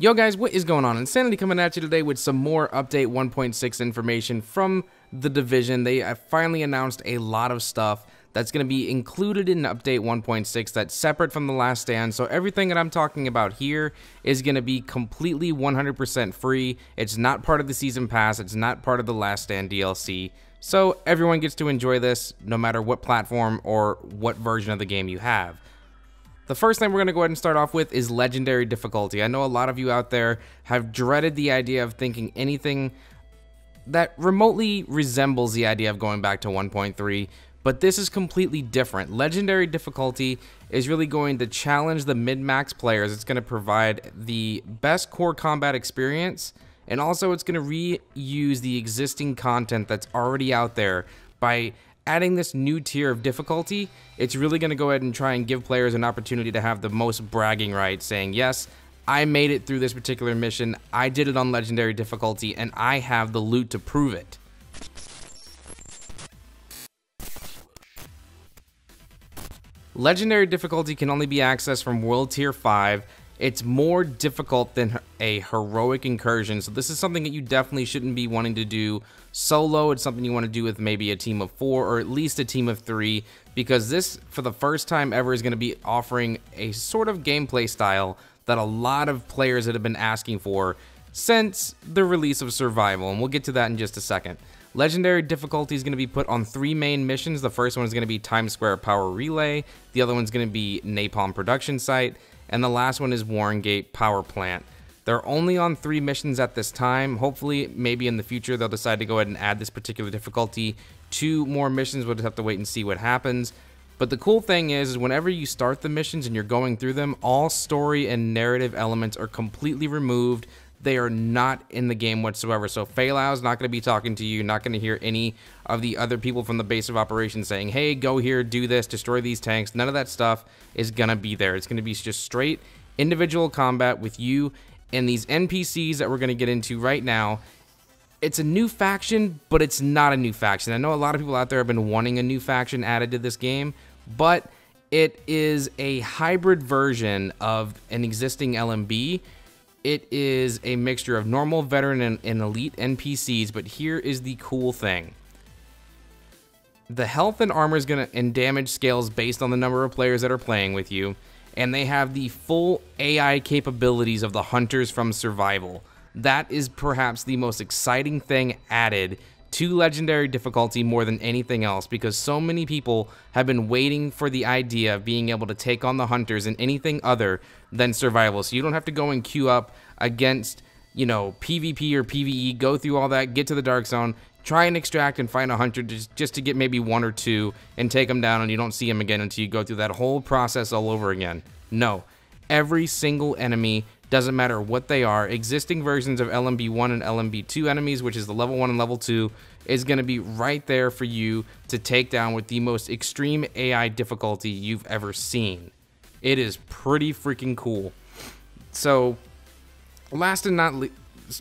Yo guys, what is going on? Insanity coming at you today with some more update 1.6 information from The Division. They finally announced a lot of stuff that's going to be included in update 1.6 that's separate from The Last Stand. So everything that I'm talking about here is going to be completely 100% free. It's not part of the season pass. It's not part of the Last Stand DLC. So everyone gets to enjoy this no matter what platform or what version of the game you have. The first thing we're going to go ahead and start off with is legendary difficulty. I know a lot of you out there have dreaded the idea of thinking anything that remotely resembles the idea of going back to 1.3, but this is completely different. Legendary difficulty is really going to challenge the mid-max players. It's going to provide the best core combat experience, and also it's going to reuse the existing content that's already out there by adding this new tier of difficulty. It's really going to go ahead and try and give players an opportunity to have the most bragging rights, saying, yes, I made it through this particular mission, I did it on legendary difficulty, and I have the loot to prove it. Legendary difficulty can only be accessed from World Tier 5. It's more difficult than a Heroic Incursion, so this is something that you definitely shouldn't be wanting to do solo. It's something you want to do with maybe a team of 4 or at least a team of 3, because this, for the first time ever, is going to be offering a sort of gameplay style that a lot of players have been asking for since the release of Survival, and we'll get to that in just a second. Legendary difficulty is going to be put on 3 main missions. The first one is going to be Times Square Power Relay, the other one's going to be Napalm Production Site, and the last one is Warren Gate Power Plant. They're only on 3 missions at this time. Hopefully, maybe in the future, they'll decide to go ahead and add this particular difficulty to more missions. We'll just have to wait and see what happens. But the cool thing is whenever you start the missions and you're going through them, all story and narrative elements are completely removed. They are not in the game whatsoever. So Failao is not going to be talking to you. You're not going to hear any of the other people from the base of operations saying, hey, go here, do this, destroy these tanks. None of that stuff is going to be there. It's going to be just straight individual combat with you and these NPCs that we're going to get into right now. It's a new faction, but it's not a new faction. I know a lot of people out there have been wanting a new faction added to this game, but it is a hybrid version of an existing LMB. It is a mixture of normal, veteran, and elite NPCs, but here is the cool thing. The health and armor is and damage scales based on the number of players that are playing with you, and they have the full AI capabilities of the hunters from Survival. That is perhaps the most exciting thing added to legendary difficulty more than anything else, because so many people have been waiting for the idea of being able to take on the hunters in anything other than Survival. So you don't have to go and queue up against, you know, PvP or PvE, go through all that, get to the dark zone, try and extract and find a hunter just to get maybe 1 or 2 and take them down, and you don't see them again until you go through that whole process all over again. No, every single enemy, doesn't matter what they are, existing versions of LMB1 and LMB2 enemies, which is the level 1 and level 2, is going to be right there for you to take down with the most extreme AI difficulty you've ever seen. It is pretty freaking cool. So, last and not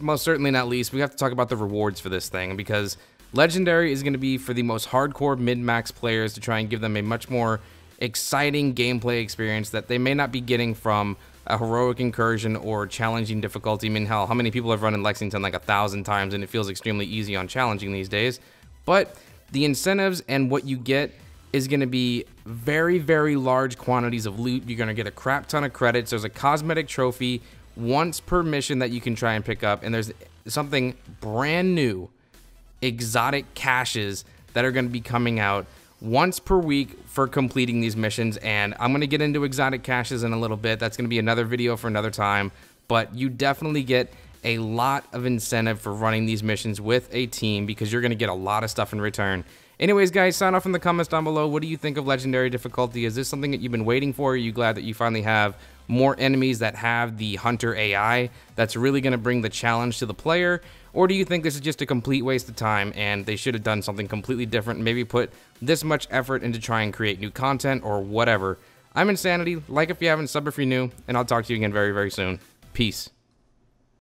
most certainly not least, we have to talk about the rewards for this thing, because Legendary is going to be for the most hardcore mid-max players to try and give them a much more exciting gameplay experience that they may not be getting from a Heroic Incursion or challenging difficulty. I mean, hell, how many people have run in Lexington like 1,000 times, and it feels extremely easy on challenging these days? But the incentives and what you get is going to be very, very large quantities of loot. You're going to get a crap ton of credits. There's a cosmetic trophy once per mission that you can try and pick up, and there's something brand new, exotic caches that are going to be coming out once per week for completing these missions. And I'm going to get into exotic caches in a little bit. That's going to be another video for another time, but you definitely get a lot of incentive for running these missions with a team, because you're going to get a lot of stuff in return. Anyways, guys, sign off in the comments down below. What do you think of legendary difficulty? Is this something that you've been waiting for? Are you glad that you finally have more enemies that have the hunter AI that's really going to bring the challenge to the player? Or do you think this is just a complete waste of time and they should have done something completely different and maybe put this much effort into trying and create new content or whatever? I'm Insanity. Like if you haven't, sub if you're new, and I'll talk to you again very, very soon. Peace.